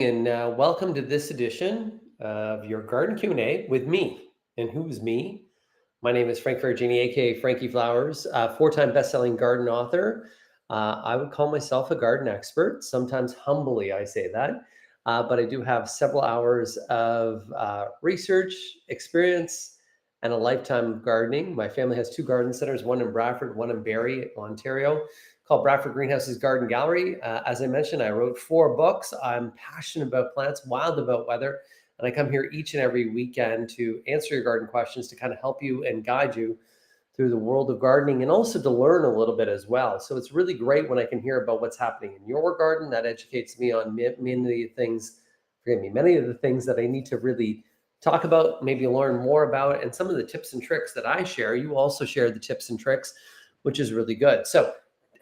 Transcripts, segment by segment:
And welcome to this edition of your Garden Q&A with me. And who's me? My name is Frank Ferragini, aka Frankie Flowers, four-time best-selling garden author. I would call myself a garden expert. Sometimes humbly I say that, but I do have several hours of research, experience, and a lifetime of gardening. My family has two garden centers, one in Bradford, one in Barrie, Ontario, called Bradford Greenhouses Garden Gallery. As I mentioned, I wrote 4 books. I'm passionate about plants, wild about weather, and I come here each and every weekend to answer your garden questions, to kind of help you and guide you through the world of gardening, and also to learn a little bit as well. So it's really great when I can hear about what's happening in your garden. That educates me on many things, forgive me, many of the things that I need to really talk about, maybe learn more about, and some of the tips and tricks that I share, you also share the tips and tricks, which is really good. So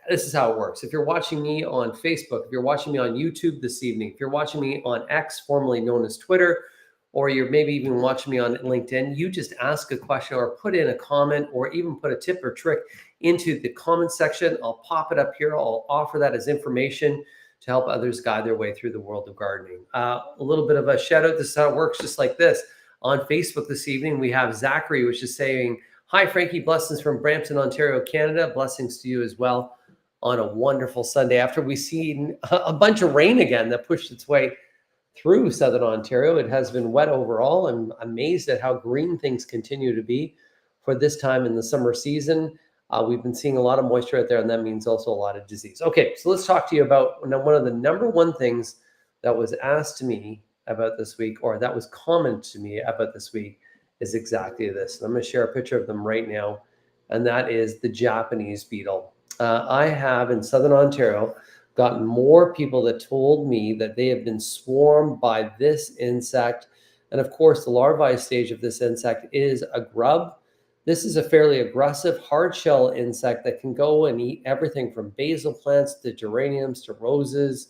this is how it works. If you're watching me on Facebook, if you're watching me on YouTube this evening, if you're watching me on X, formerly known as Twitter, or you're maybe even watching me on LinkedIn, you just ask a question or put in a comment or even put a tip or trick into the comment section. I'll pop it up here. I'll offer that as information to help others guide their way through the world of gardening. A little bit of a shout out. This is how it works, just like this. On Facebook this evening, we have Zachary, which is saying, "Hi, Frankie, blessings from Brampton, Ontario, Canada. Blessings to you as well on a wonderful Sunday after we've seen a bunch of rain again that pushed its way through southern Ontario. It has been wet overall. I'm amazed at how green things continue to be for this time in the summer season. We've been seeing a lot of moisture out there, and that means also a lot of disease. Okay, so let's talk to you about one of the number one things that was asked to me about this week, or that was commented to me about this week, is exactly this. And I'm going to share a picture of them right now, and that is the Japanese beetle. I have in southern Ontario gotten more people that told me that they have been swarmed by this insect. And of course, the larvae stage of this insect is a grub. This is a fairly aggressive hard shell insect that can go and eat everything from basil plants to geraniums to roses,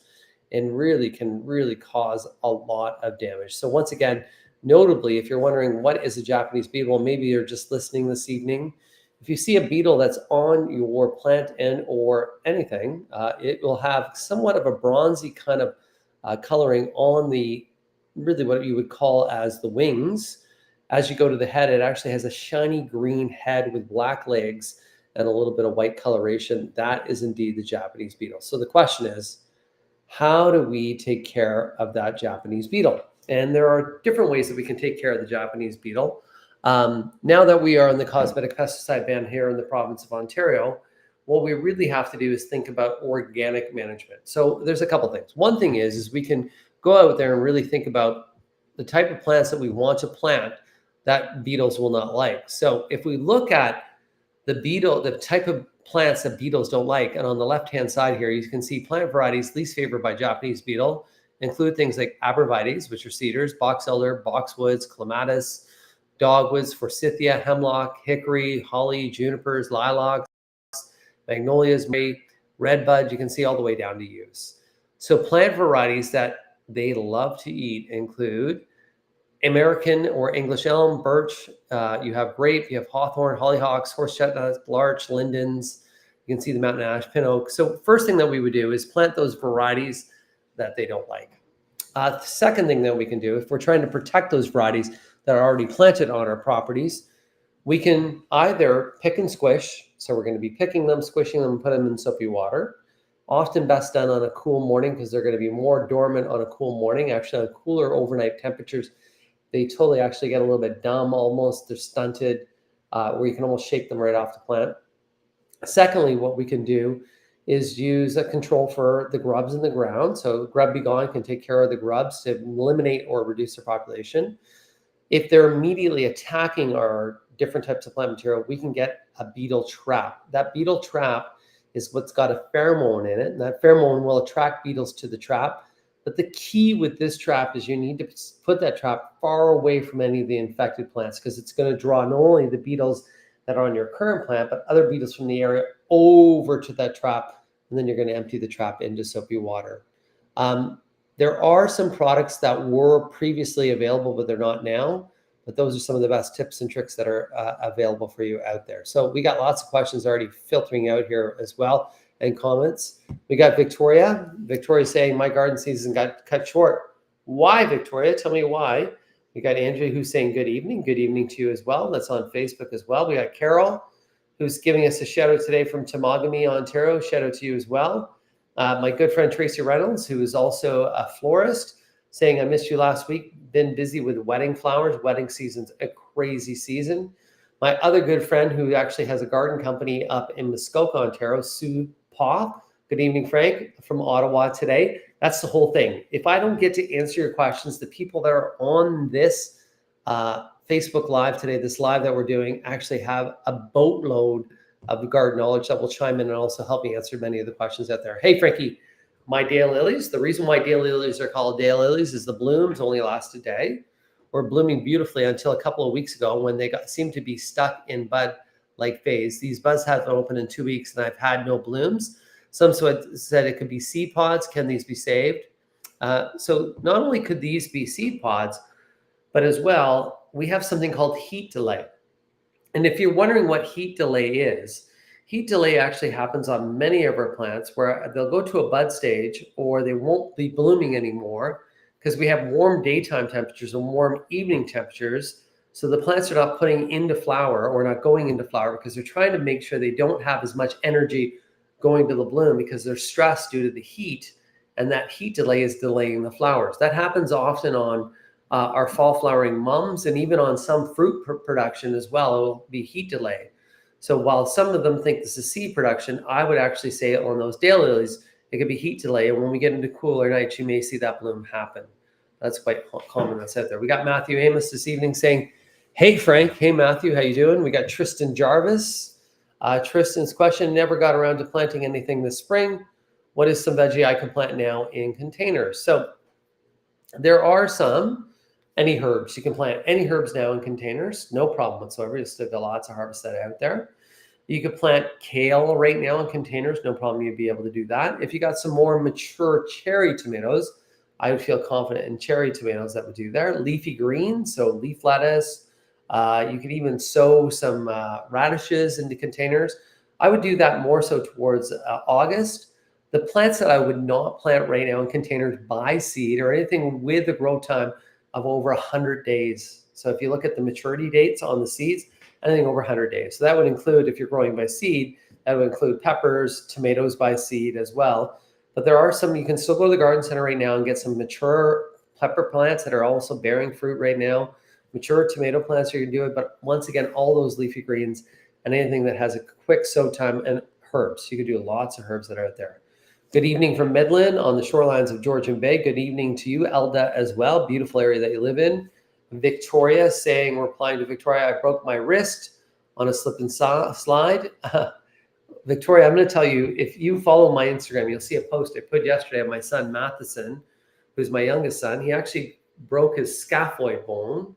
and really can cause a lot of damage. So once again, notably, if you're wondering what is a Japanese beetle, maybe you're just listening this evening, if you see a beetle that's on your plant and or anything, it will have somewhat of a bronzy kind of coloring on the, really what you would call as the wings. As you go to the head, it actually has a shiny green head with black legs and a little bit of white coloration. That is indeed the Japanese beetle. So the question is, how do we take care of that Japanese beetle? And there are different ways that we can take care of the Japanese beetle. Now that we are in the cosmetic pesticide ban here in the province of Ontario, what we really have to do is think about organic management. So there's a couple things. One thing is we can go out there and really think about the type of plants that we want to plant that beetles will not like. So if we look at the type of plants that beetles don't like, and on the left-hand side here, you can see plant varieties least favored by Japanese beetle include things like abrevieties, which are cedars, box elder, boxwoods, clematis, dogwoods, forsythia, hemlock, hickory, holly, junipers, lilacs, magnolias, redbud. You can see all the way down to yews. So plant varieties that they love to eat include American or English elm, birch. You have grape, you have hawthorn, hollyhocks, horse chestnuts, larch, lindens. You can see the mountain ash, pin oak. So first thing that we would do is plant those varieties that they don't like. The second thing that we can do, if we're trying to protect those varieties that are already planted on our properties, we can either pick and squish. So we're going to be picking them, squishing them, and put them in soapy water. Often best done on a cool morning because they're going to be more dormant on a cool morning. Actually, on cooler overnight temperatures, they totally actually get a little bit dumb, almost they're stunted, where you can almost shake them right off the plant. Secondly, what we can do is use a control for the grubs in the ground. So Grub Be Gone can take care of the grubs to eliminate or reduce their population. If they're immediately attacking our different types of plant material, we can get a beetle trap. That beetle trap is what's got a pheromone in it, and that pheromone will attract beetles to the trap. But the key with this trap is you need to put that trap far away from any of the infected plants, because it's going to draw not only the beetles that are on your current plant, but other beetles from the area over to that trap, and then you're going to empty the trap into soapy water. There are some products that were previously available, but they're not now. But those are some of the best tips and tricks that are available for you out there. So we got lots of questions already filtering out here as well, and comments. We got Victoria. Victoria saying, my garden season got cut short Why, Victoria? Tell me why. We got Andrea who's saying good evening. Good evening to you as well. That's on Facebook as well. We got Carol who's giving us a shout out today from Temagami, Ontario. Shout out to you as well. My good friend Tracy Reynolds, who is also a florist, saying I missed you last week. Been busy with wedding flowers. Wedding season's a crazy season. My other good friend who actually has a garden company up in Muskoka, Ontario, Sue Paw. Good evening, Frank, from Ottawa today. That's the whole thing. If I don't get to answer your questions, the people that are on this Facebook Live today, this live that we're doing, actually have a boatload of garden knowledge that will chime in and also help me answer many of the questions out there. Hey, Frankie, my daylilies. The reason why daylilies are called daylilies is the blooms only last a day. Were blooming beautifully until a couple of weeks ago when they seemed to be stuck in bud-like phase. These buds haven't opened in 2 weeks and I've had no blooms. Some said it could be seed pods. Can these be saved? So not only could these be seed pods, but as well, we have something called heat delay. And if you're wondering what heat delay is, heat delay actually happens on many of our plants where they'll go to a bud stage or they won't be blooming anymore because we have warm daytime temperatures and warm evening temperatures. So the plants are not putting into flower or not going into flower because they're trying to make sure they don't have as much energy going to the bloom because they're stressed due to the heat, and that heat delay is delaying the flowers. That happens often on our fall flowering mums and even on some fruit production as well. It will be heat delay. So while some of them think this is seed production, I would actually say on those daylilies, it could be heat delay. And when we get into cooler nights, you may see that bloom happen. That's quite common that's out there. We got Matthew Amos this evening saying, hey, Frank. Hey, Matthew, how you doing? We got Tristan Jarvis. Tristan's question, never got around to planting anything this spring. What is some veggie I can plant now in containers? So there are any herbs. You can plant any herbs now in containers, no problem whatsoever. You'll still got lots of harvest that out there. You could plant kale right now in containers, no problem. You'd be able to do that. If you got some more mature cherry tomatoes, I would feel confident in cherry tomatoes that would do there. Leafy greens, so leaf lettuce. You could even sow some radishes into containers. I would do that more so towards August. The plants that I would not plant right now in containers by seed or anything with a growth time of over 100 days. So if you look at the maturity dates on the seeds, anything over 100 days. So that would include, if you're growing by seed, that would include peppers, tomatoes by seed as well. But there are some, you can still go to the garden center right now and get some mature pepper plants that are also bearing fruit right now. Mature tomato plants, you can do it. But once again, all those leafy greens and anything that has a quick sow time, and herbs. You can do lots of herbs that are out there. Good evening from Midland on the shorelines of Georgian Bay. Good evening to you, Elda, as well. Beautiful area that you live in. Victoria saying, we're replying to Victoria, I broke my wrist on a slip and slide. Victoria, I'm going to tell you, if you follow my Instagram, you'll see a post I put yesterday of my son, Matheson, who's my youngest son. He actually broke his scaphoid bone,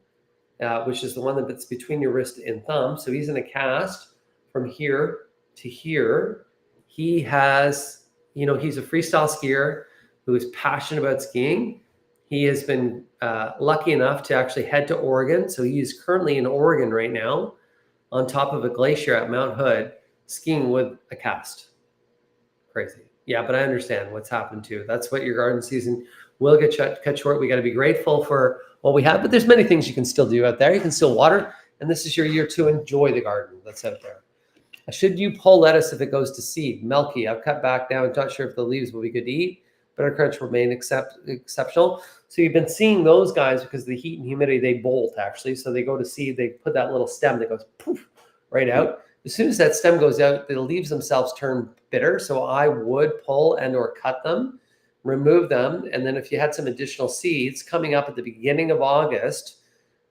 which is the one that's between your wrist and thumb. So he's in a cast from here to here. He has, he's a freestyle skier who is passionate about skiing. He has been lucky enough to actually head to Oregon. So he is currently in Oregon right now on top of a glacier at Mount Hood, skiing with a cast. Crazy. Yeah, but I understand what's happened too. That's what your garden season will get cut short. We got to be grateful for what we have, but there's many things you can still do out there. You can still water, and this is your year to enjoy the garden that's out there. Should you pull lettuce if it goes to seed? Melky, I've cut back now. I'm not sure if the leaves will be good to eat, but our crunch remain exceptional. So you've been seeing those guys because of the heat and humidity, they bolt actually. So they go to seed, they put that little stem that goes poof right out. As soon as that stem goes out, the leaves themselves turn bitter. So I would pull and or cut them, remove them. And then if you had some additional seeds coming up at the beginning of August,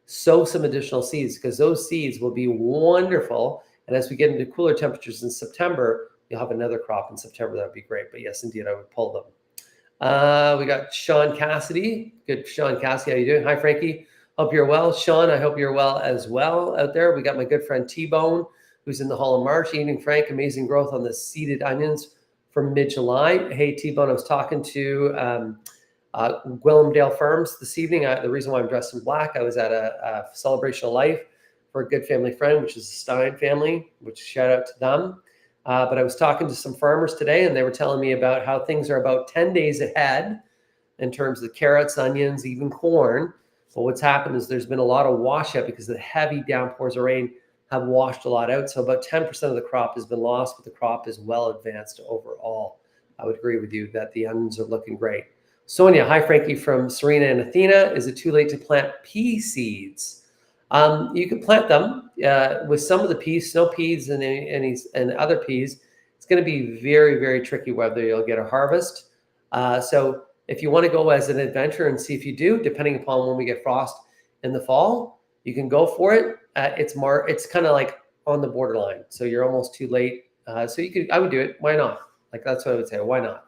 sow some additional seeds because those seeds will be wonderful. And as we get into cooler temperatures in September, you'll have another crop in September. That would be great. But yes, indeed, I would pull them. We got Sean Cassidy. Good, Sean Cassidy. How you doing? Hi, Frankie. Hope you're well. Sean, I hope you're well as well out there. We got my good friend T-Bone, who's in the Hall of March. Evening, Frank. Amazing growth on the seeded onions from mid-July. Hey, T-Bone, I was talking to Gwillimdale Farms this evening. The reason why I'm dressed in black, I was at a celebration of life for a good family friend, which is the Stein family, which shout out to them. But I was talking to some farmers today, and they were telling me about how things are about 10 days ahead in terms of carrots, onions, even corn. But what's happened is there's been a lot of washout because the heavy downpours of rain have washed a lot out. So about 10% of the crop has been lost, but the crop is well advanced overall. I would agree with you that the onions are looking great. Sonia, hi Frankie from Serena and Athena. Is it too late to plant pea seeds? You can plant them with some of the peas, snow peas and other peas. It's going to be very, very tricky whether you'll get a harvest. So if you want to go as an adventure and see if you do, depending upon when we get frost in the fall, you can go for it. It's kind of like on the borderline. So you're almost too late. So I would do it. Why not? Like that's what I would say. Why not?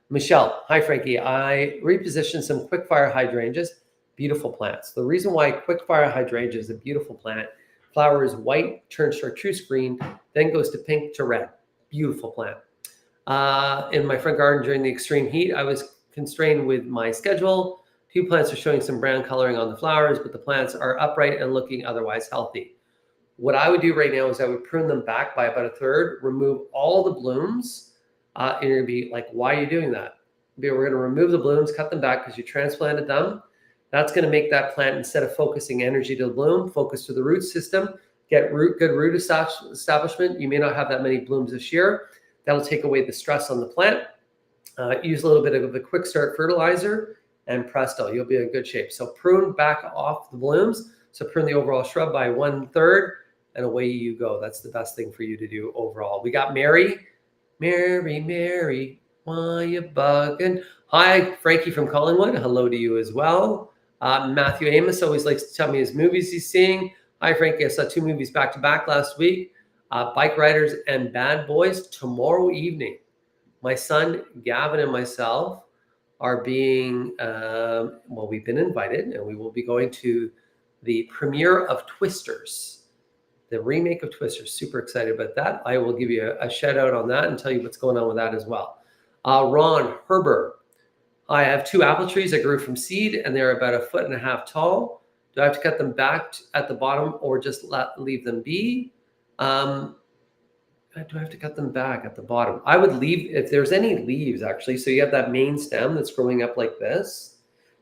Michelle, hi Frankie. I repositioned some quickfire hydrangeas. Beautiful plants. The reason why quickfire hydrangea is a beautiful plant, flower is white, turns chartreuse green, then goes to pink to red. Beautiful plant. In my front garden during the extreme heat, I was constrained with my schedule. Few plants are showing some brown coloring on the flowers, but the plants are upright and looking otherwise healthy. What I would do right now is I would prune them back by about a third, remove all the blooms, and you're gonna be like, why are you doing that? We're gonna remove the blooms, cut them back because you transplanted them. That's going to make that plant, instead of focusing energy to the bloom, focus to the root system, get good root establishment. You may not have that many blooms this year. That'll take away the stress on the plant. Use a little bit of a quick start fertilizer, and presto, you'll be in good shape. So prune back off the blooms. So prune the overall shrub by 1/3, and away you go. That's the best thing for you to do overall. We got Mary, why you bugging? Hi, Frankie from Collingwood. Hello to you as well. Matthew Amos always likes to tell me his movies he's seeing. Hi, Frankie. I saw 2 movies back to back last week. Bike Riders and Bad Boys tomorrow evening. My son, Gavin, and myself are being, we've been invited, and we will be going to the premiere of Twisters, the remake of Twisters. Super excited about that. I will give you a shout out on that and tell you what's going on with that as well. Ron Herber. I have 2 apple trees that grew from seed, and they're about 1.5 feet tall. Do I have to cut them back at the bottom or just leave them be? Do I have to cut them back at the bottom? I would leave, if there's any leaves actually. So you have that main stem that's growing up like this.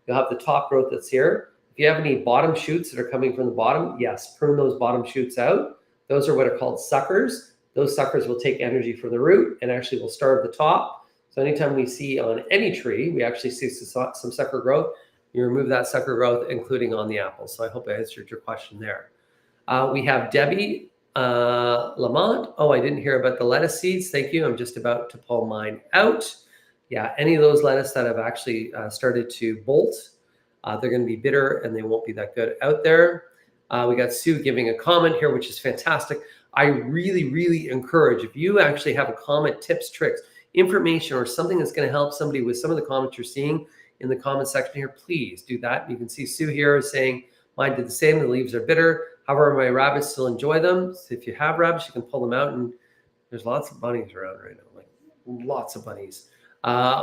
You'll have the top growth that's here. If you have any bottom shoots that are coming from the bottom, yes, prune those bottom shoots out. Those are what are called suckers. Those suckers will take energy from the root and actually will starve the top. So anytime we see on any tree, we actually see some sucker growth, you remove that sucker growth, including on the apples. So I hope I answered your question there. We have Debbie Lamont. Oh, I didn't hear about the lettuce seeds. Thank you. I'm just about to pull mine out. Yeah, any of those lettuce that have actually started to bolt, they're going to be bitter and they won't be that good out there. We got Sue giving a comment here, which is fantastic. I really, really encourage, if you actually have a comment, tips, tricks, information, or something that's going to help somebody with some of the comments you're seeing in the comment section here, please do that. You can see Sue here is saying, mine did the same. The leaves are bitter. However, my rabbits still enjoy them. So if you have rabbits, you can pull them out, and there's lots of bunnies around right now, like lots of bunnies.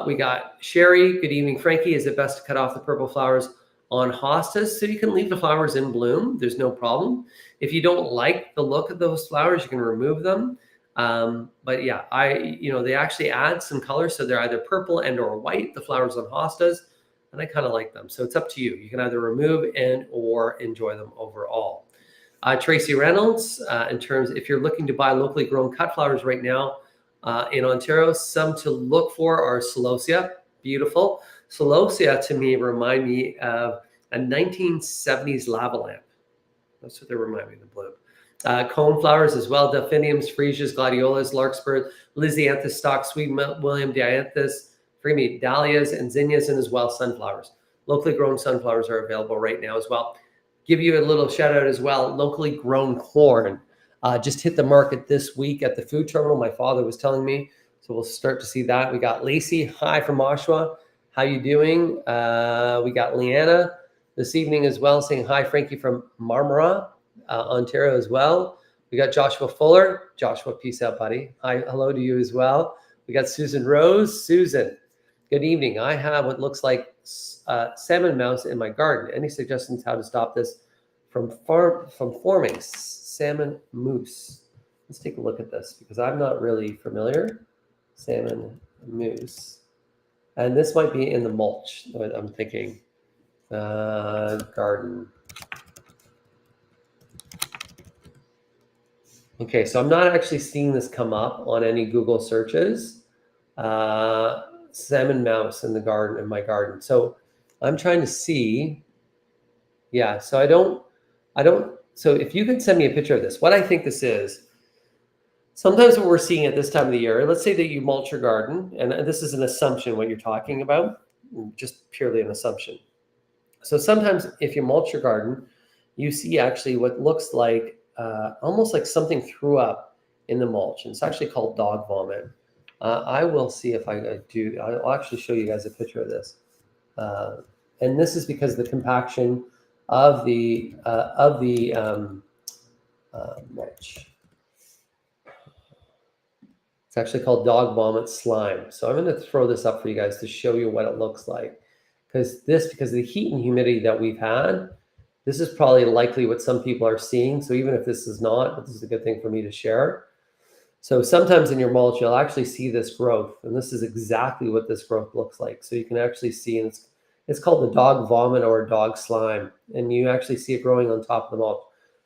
We got Sherry. Good evening, Frankie. Is it best to cut off the purple flowers on hostas? So you can leave the flowers in bloom. There's no problem. If you don't like the look of those flowers, you can remove them. But yeah, they actually add some color. So they're either purple and or white, the flowers on hostas, and I kind of like them. So it's up to you. You can either remove and or enjoy them overall. Tracy Reynolds, in terms, if you're looking to buy locally grown cut flowers right now in Ontario, some to look for are celosia. Beautiful. Celosia to me remind me of a 1970s lava lamp. That's what they remind me of, the bloom. Cone flowers as well, delphiniums, freesias, gladiolas, larkspur, lisianthus stock, sweet William dianthus, forgive dahlias, and zinnias, and as well sunflowers. Locally grown sunflowers are available right now as well. Give you a little shout out as well. Locally grown corn just hit the market this week at the food terminal. My father was telling me, so we'll start to see that. We got Lacey, hi from Oshawa. How you doing? We got Leanna this evening as well, saying hi, Frankie from Marmora, Ontario as well. We got Joshua Fuller. Joshua, peace out, buddy. Hi, hello to you as well. We got Susan Rose. Susan, good evening. I have what looks like salmon mouse in my garden. Any suggestions how to stop this from forming salmon moose? Let's take a look at this because I'm not really familiar. Salmon moose. And this might be in the mulch, I'm thinking. Garden. Okay, so I'm not actually seeing this come up on any Google searches. Salmon mouse in the garden, in my garden. So I'm trying to see. Yeah, so I don't, so if you can send me a picture of this, what I think this is, sometimes what we're seeing at this time of the year, let's say that you mulch your garden, and this is an assumption what you're talking about, just purely an assumption. So sometimes if you mulch your garden, you see actually what looks like almost like something threw up in the mulch. And it's actually called dog vomit. I will see if I do. I'll actually show you guys a picture of this. And this is because the compaction of the mulch. It's actually called dog vomit slime. So I'm going to throw this up for you guys to show you what it looks like. Because of the heat and humidity that we've had, this is probably likely what some people are seeing. So even if this is not, but this is a good thing for me to share. So sometimes in your mulch, you'll actually see this growth. And this is exactly what this growth looks like. So you can actually see, and it's called the dog vomit or dog slime. And you actually see it growing on top of the mulch.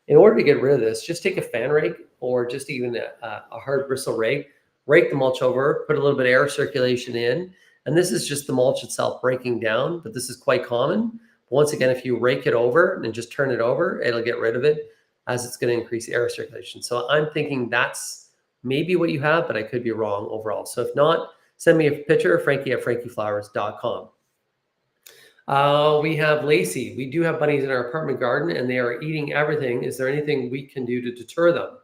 In order to get rid of this, just take a fan rake or just even a hard bristle rake, rake the mulch over, put a little bit of air circulation in. And this is just the mulch itself breaking down, but this is quite common. Once again, if you rake it over and just turn it over, it'll get rid of it as it's going to increase air circulation. So I'm thinking that's maybe what you have, but I could be wrong overall. So if not, send me a picture, frankie@frankieflowers.com. We have Lacey. We do have bunnies in our apartment garden and they are eating everything. Is there anything we can do to deter them?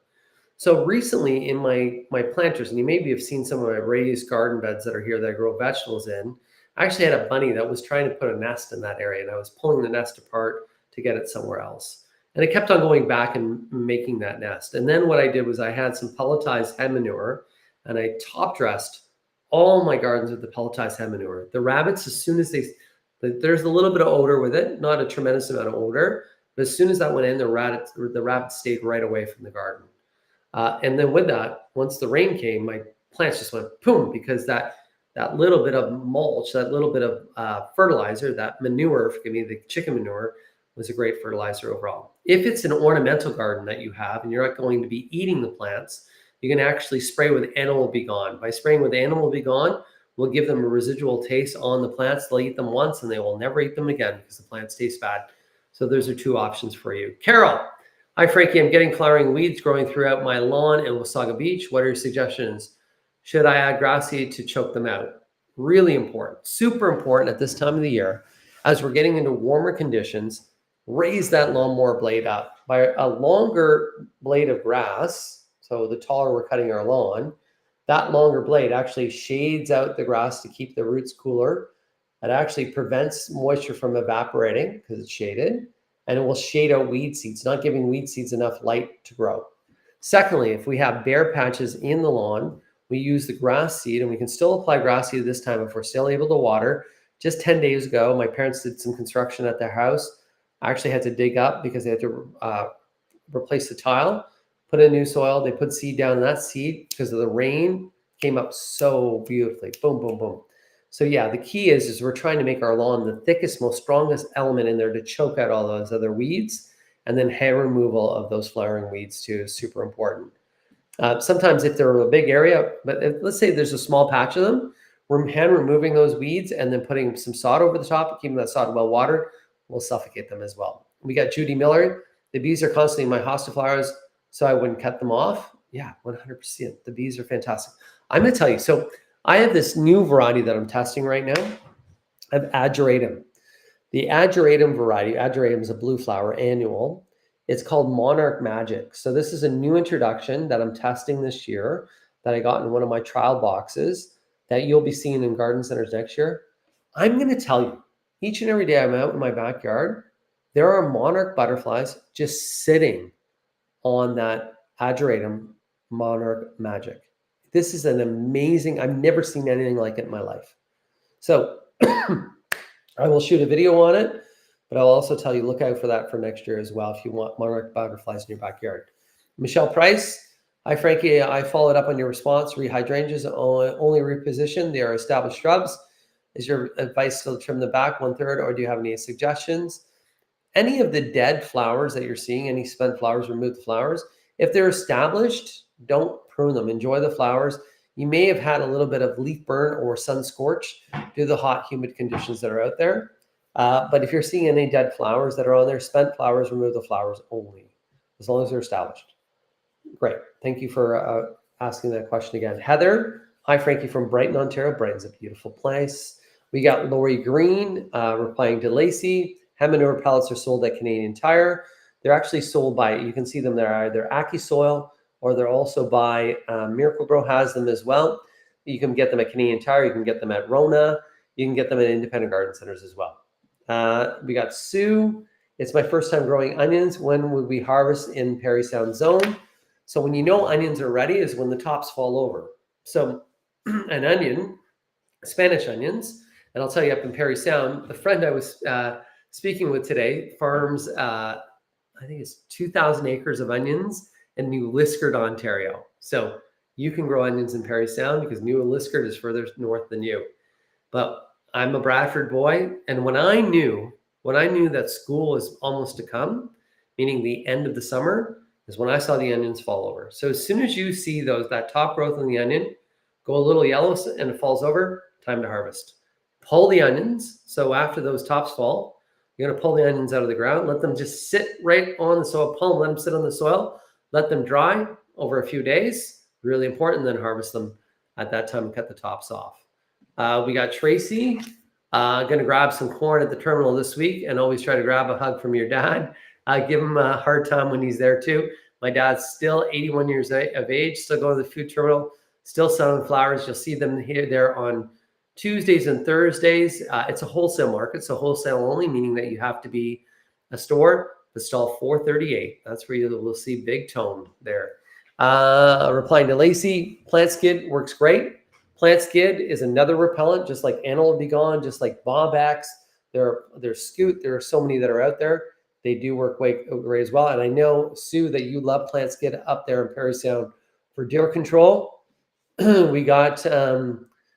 So recently in my planters, and you maybe have seen some of my raised garden beds that are here that I grow vegetables in, I actually had a bunny that was trying to put a nest in that area, and I was pulling the nest apart to get it somewhere else. And it kept on going back and making that nest. And then what I did was I had some pelletized hen manure, and I top dressed all my gardens with the pelletized hen manure. The rabbits, as soon as there's a little bit of odor with it, not a tremendous amount of odor, but as soon as that went in, the rabbits stayed right away from the garden. And then with that, once the rain came, my plants just went boom, because that little bit of mulch, that little bit of fertilizer, that manure, forgive me, the chicken manure, was a great fertilizer overall. If it's an ornamental garden that you have and you're not going to be eating the plants, you can actually spray with Animal Be Gone. By spraying with Animal Be Gone, we'll give them a residual taste on the plants. They'll eat them once and they will never eat them again because the plants taste bad. So those are two options for you. Carol. Hi, Frankie. I'm getting flowering weeds growing throughout my lawn in Wasaga Beach. What are your suggestions? Should I add grass seed to choke them out? Really important, super important at this time of the year. As we're getting into warmer conditions, raise that lawnmower blade up. By a longer blade of grass, so the taller we're cutting our lawn, that longer blade actually shades out the grass to keep the roots cooler. It actually prevents moisture from evaporating because it's shaded. And it will shade out weed seeds, not giving weed seeds enough light to grow. Secondly, if we have bare patches in the lawn, we use the grass seed, and we can still apply grass seed this time if we're still able to water. Just 10 days ago, my parents did some construction at their house. I actually had to dig up because they had to replace the tile, put in new soil. They put seed down, and that seed, because of the rain, came up so beautifully. Boom, boom, boom. So yeah, the key is we're trying to make our lawn the thickest, most strongest element in there to choke out all those other weeds. And then hand removal of those flowering weeds too is super important. Sometimes if they're a big area, but let's say there's a small patch of them, we're hand removing those weeds and then putting some sod over the top, keeping that sod well watered, will suffocate them as well. We got Judy Miller. The bees are constantly in my hosta flowers, so I wouldn't cut them off. Yeah, 100%. The bees are fantastic. I'm going to tell you, so I have this new variety that I'm testing right now of Ageratum. The Ageratum variety, Ageratum is a blue flower, annual. It's called Monarch Magic. So this is a new introduction that I'm testing this year that I got in one of my trial boxes that you'll be seeing in garden centers next year. I'm going to tell you, each and every day I'm out in my backyard, there are monarch butterflies just sitting on that Ageratum Monarch Magic. This is an amazing, I've never seen anything like it in my life. So I will shoot a video on it, but I'll also tell you, look out for that for next year as well if you want monarch butterflies in your backyard. Michelle Price. Hi, Frankie. I followed up on your response. Rehydrangeas only repositioned. They are established shrubs. Is your advice still to trim the back 1/3, or do you have any suggestions? Any of the dead flowers that you're seeing, any spent flowers, remove the flowers. If they're established, don't prune them. Enjoy the flowers. You may have had a little bit of leaf burn or sun scorch due to the hot, humid conditions that are out there. But if you're seeing any dead flowers that are on there, spent flowers, remove the flowers only, as long as they're established. Great. Thank you for asking that question again. Heather, hi, Frankie from Brighton, Ontario. Brighton's a beautiful place. We got Lori Green replying to Lacey. Hem manure pellets are sold at Canadian Tire. They're actually sold by, you can see them there, either AccuSoil or they're also by Miracle-Gro has them as well. You can get them at Canadian Tire. You can get them at Rona. You can get them at independent garden centers as well. We got Sue. It's my first time growing onions. When would we harvest in Parry Sound Zone? So when you know onions are ready is when the tops fall over. So an onion, Spanish onions, and I'll tell you up in Parry Sound, the friend I was speaking with today farms, I think it's 2,000 acres of onions in New Liskeard, Ontario. So you can grow onions in Parry Sound because New Liskeard is further north than you. But I'm a Bradford boy, and when I knew that school was almost to come, meaning the end of the summer, is when I saw the onions fall over. So as soon as you see that top growth in the onion go a little yellow and it falls over, time to harvest. Pull the onions. So after those tops fall, you're going to pull the onions out of the ground, let them just sit right on the soil, pull them, let them sit on the soil, let them dry over a few days, really important, then harvest them at that time and cut the tops off. We got Tracy, going to grab some corn at the terminal this week, and always try to grab a hug from your dad. Give him a hard time when he's there too. My dad's still 81 years of age, still going to the food terminal, still selling flowers. You'll see them here there on Tuesdays and Thursdays. It's a wholesale market, so wholesale only, meaning that you have to be a store. The stall 438. That's where you will see Big Tone there. Replying to Lacey, Plant Skid works great. Plant Skid is another repellent, just like Anil Be Gone, just like Bombax. There's Scoot. There are so many that are out there. They do work great as well. And I know, Sue, that you love Plant Skid up there in Parry Sound for deer control. We got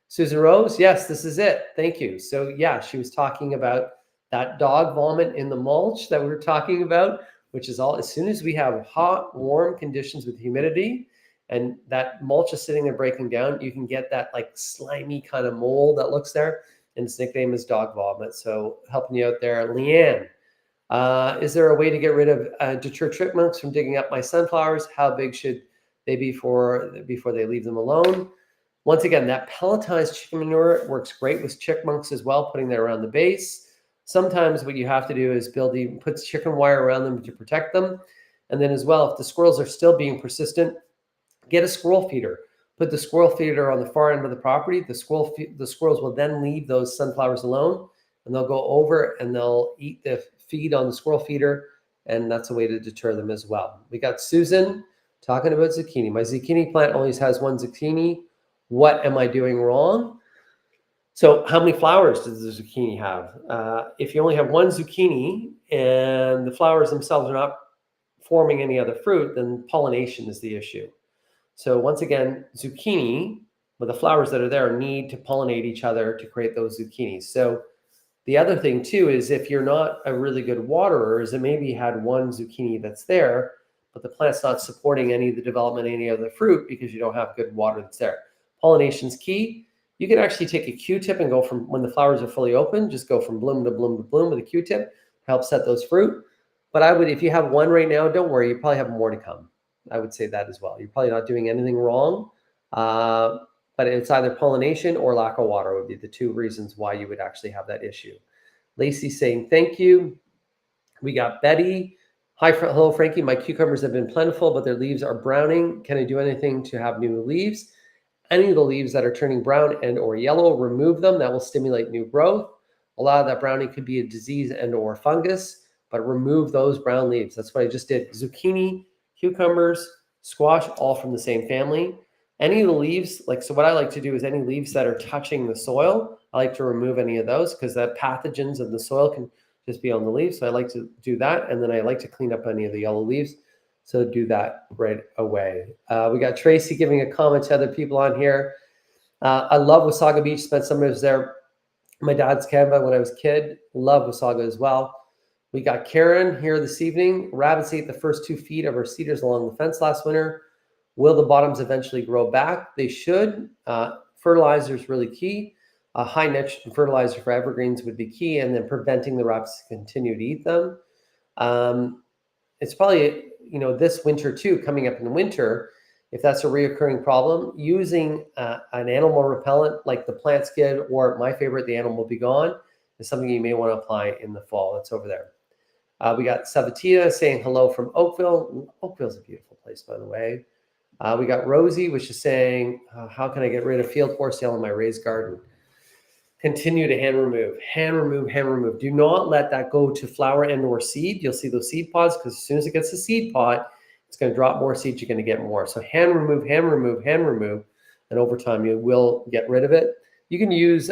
Susan Rose. Yes, this is it. Thank you. So yeah, she was talking about that dog vomit in the mulch that we were talking about, which is all, as soon as we have hot, warm conditions with humidity and that mulch is sitting there breaking down, you can get that like slimy kind of mold that looks there. And its nickname is dog vomit. So helping you out there. Leanne, is there a way to get rid of deter chipmunks from digging up my sunflowers? How big should they be before they leave them alone? Once again, that pelletized chicken manure works great with chipmunks as well, putting that around the base. Sometimes what you have to do is put chicken wire around them to protect them. And then as well, if the squirrels are still being persistent, get a squirrel feeder. Put the squirrel feeder on the far end of the property. The squirrels will then leave those sunflowers alone, and they'll go over and they'll eat the feed on the squirrel feeder, and that's a way to deter them as well. We got Susan talking about zucchini. My zucchini plant always has one zucchini. What am I doing wrong? So how many flowers does the zucchini have? If you only have one zucchini and the flowers themselves are not forming any other fruit, then pollination is the issue. So once again, zucchini, with the flowers that are there, need to pollinate each other to create those zucchinis. So the other thing too is if you're not a really good waterer, is that maybe you had one zucchini that's there, but the plant's not supporting any of the development, any other fruit, because you don't have good water that's there. Pollination's key. You can actually take a Q-tip and go from, when the flowers are fully open, just go from bloom to bloom to bloom with a Q-tip to help set those fruit. But I would, if you have one right now, don't worry, you probably have more to come. I would say that as well. You're probably not doing anything wrong, but it's either pollination or lack of water would be the two reasons why you would actually have that issue. Lacey saying thank you. We got Betty. Hi, hello, Frankie. My cucumbers have been plentiful, but their leaves are browning. Can I do anything to have new leaves? Any of the leaves that are turning brown and or yellow, remove them. That will stimulate new growth. A lot of that browning could be a disease and or fungus, but remove those brown leaves. That's what I just did. Zucchini, cucumbers, squash, all from the same family. Any of the leaves, so what I like to do is any leaves that are touching the soil, I like to remove any of those because the pathogens of the soil can just be on the leaves. So I like to do that. And then I like to clean up any of the yellow leaves. So do that right away. We got Tracy giving a comment to other people on here. I love Wasaga Beach. Spent some years there. My dad's Canva when I was a kid. Love Wasaga as well. We got Karen here this evening. Rabbits ate the first 2 feet of our cedars along the fence last winter. Will the bottoms eventually grow back? They should. Fertilizer is really key. High nitrogen fertilizer for evergreens would be key, and then preventing the rabbits to continue to eat them. It's probably, this winter too, coming up in the winter, if that's a reoccurring problem, using an animal repellent like the Plant Skid, or my favorite, the Animal Be Gone, is something you may want to apply in the fall. It's over there. We got Sabatina saying hello from Oakville. Oakville's a beautiful place, by the way. We got Rosie, which is saying, how can I get rid of field horsetail in my raised garden? Continue to hand remove, hand remove, hand remove. Do not let that go to flower and or seed. You'll see those seed pods, because as soon as it gets to seed pod, it's going to drop more seeds. You're going to get more. So hand remove, hand remove, hand remove. And over time, you will get rid of it. You can use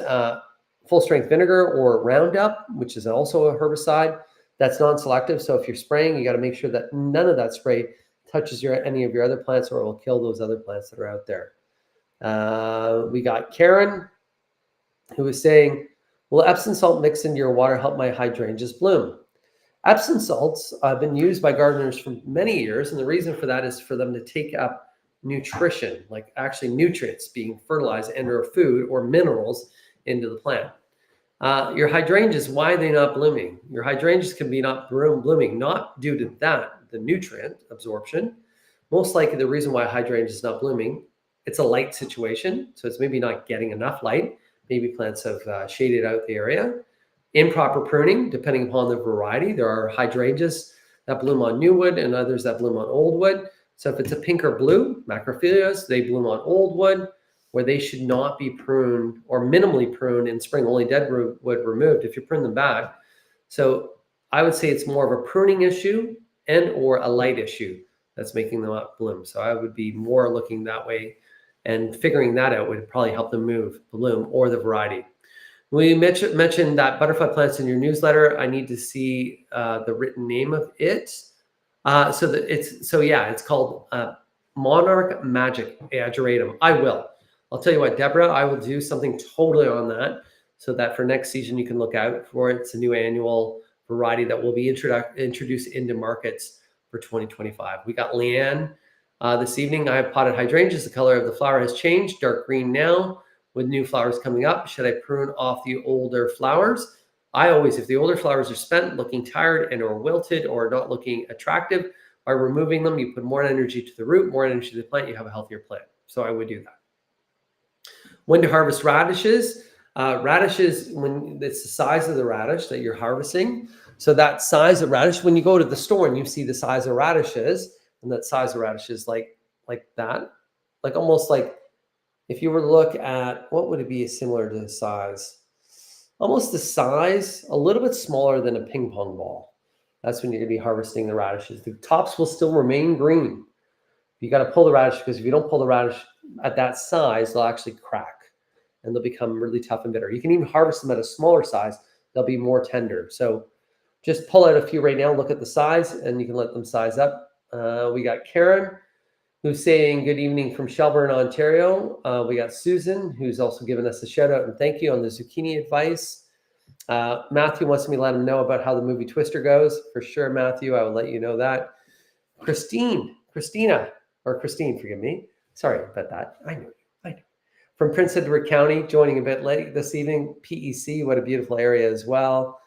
full strength vinegar or Roundup, which is also a herbicide that's non-selective. So if you're spraying, you got to make sure that none of that spray touches any of your other plants, or it will kill those other plants that are out there. We got Karen, who is saying, will Epsom salt mixed into your water help my hydrangeas bloom? Epsom salts have been used by gardeners for many years, and the reason for that is for them to take up nutrition, like actually nutrients being fertilized and or food or minerals into the plant. Your hydrangeas, why are they not blooming? Your hydrangeas can be not blooming, not due to that, the nutrient absorption. Most likely the reason why hydrangea is not blooming, it's a light situation. So it's maybe not getting enough light. Maybe plants have shaded out the area. Improper pruning, depending upon the variety. There are hydrangeas that bloom on new wood and others that bloom on old wood. So if it's a pink or blue, macrophyllas, they bloom on old wood, where they should not be pruned or minimally pruned in spring, only dead wood removed if you prune them back. So I would say it's more of a pruning issue and or a light issue that's making them not bloom. So I would be more looking that way, and figuring that out would probably help them bloom, or the variety. We mentioned that butterfly plants in your newsletter. I need to see the written name of it. It's called Monarch Magic Ageratum. I'll tell you what, Deborah, I will do something totally on that, so that for next season you can look out for it. It's a new annual variety that will be introduced into markets for 2025. We got Leanne this evening. I have potted hydrangeas. The color of the flower has changed, dark green now, with new flowers coming up. Should I prune off the older flowers? If the older flowers are spent, looking tired and or wilted or not looking attractive, by removing them, you put more energy to the root, more energy to the plant, you have a healthier plant. So I would do that. When to harvest radishes? Radishes, when it's the size of the radish that you're harvesting. So that size of radish, when you go to the store and you see the size of radishes, and that size of radishes like that, like almost like if you were to look at, what would it be similar to the size? Almost the size, a little bit smaller than a ping pong ball. That's when you're going to be harvesting the radishes. The tops will still remain green. You got to pull the radish, because if you don't pull the radish at that size, they'll actually crack and they'll become really tough and bitter. You can even harvest them at a smaller size. They'll be more tender. So just pull out a few right now, look at the size, and you can let them size up. We got Karen, who's saying good evening from Shelburne, Ontario. We got Susan, who's also given us a shout out and thank you on the zucchini advice. Matthew wants me to let him know about how the movie Twister goes. For sure, Matthew, I will let you know that. Christine, forgive me. Sorry about that. I know. From Prince Edward County, joining a bit late this evening. PEC, what a beautiful area as well.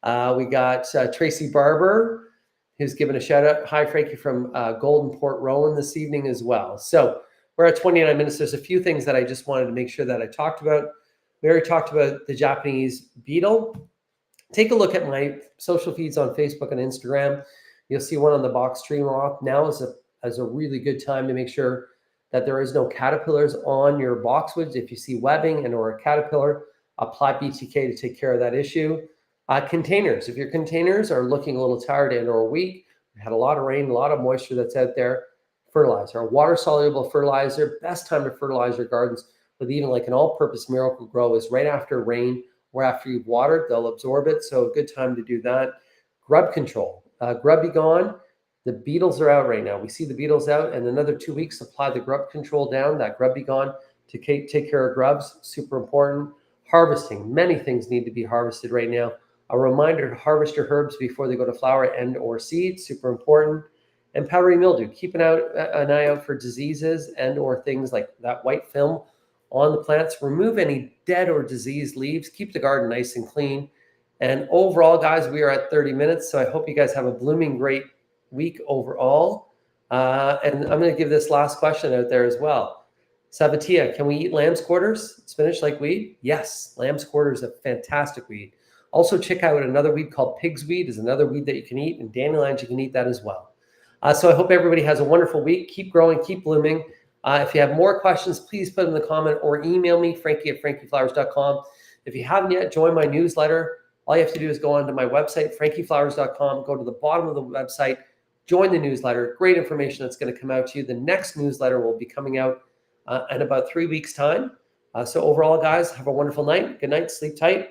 We got Tracy Barber, who's given a shout out. Hi, Frankie, from Golden Port Rowan this evening as well. So we're at 29 minutes. There's a few things that I just wanted to make sure that I talked about. We already talked about the Japanese beetle. Take a look at my social feeds on Facebook and Instagram. You'll see one on the box tree moth. Now is a really good time to make sure that there is no caterpillars on your boxwoods. If you see webbing and or a caterpillar, apply BTK to take care of that issue. Containers. If your containers are looking a little tired and or weak, we had a lot of rain, a lot of moisture that's out there, fertilizer. A water-soluble fertilizer, best time to fertilize your gardens with even like an all-purpose Miracle-Gro is right after rain or after you've watered. They'll absorb it, so a good time to do that. Grub control. Grub Be Gone. The beetles are out right now. We see the beetles out, and another 2 weeks, apply the grub control down, that Grub Be Gone, to take care of grubs. Super important. Harvesting. Many things need to be harvested right now. A reminder to harvest your herbs before they go to flower and or seed, super important. And powdery mildew. Keep an eye out for diseases and or things like that white film on the plants. Remove any dead or diseased leaves. Keep the garden nice and clean. And overall, guys, we are at 30 minutes. So I hope you guys have a blooming great week overall. And I'm going to give this last question out there as well. Sabatia, can we eat lamb's quarters, spinach like weed? Yes, lamb's quarters is a fantastic weed. Also, check out another weed called pig's weed is another weed that you can eat, and dandelions, you can eat that as well. So I hope everybody has a wonderful week. Keep growing, keep blooming. If you have more questions, please put them in the comment or email me, frankie@frankieflowers.com. If you haven't yet joined my newsletter, all you have to do is go onto my website, frankieflowers.com, go to the bottom of the website, join the newsletter. Great information that's going to come out to you. The next newsletter will be coming out in about 3 weeks' time. So overall, guys, have a wonderful night. Good night. Sleep tight.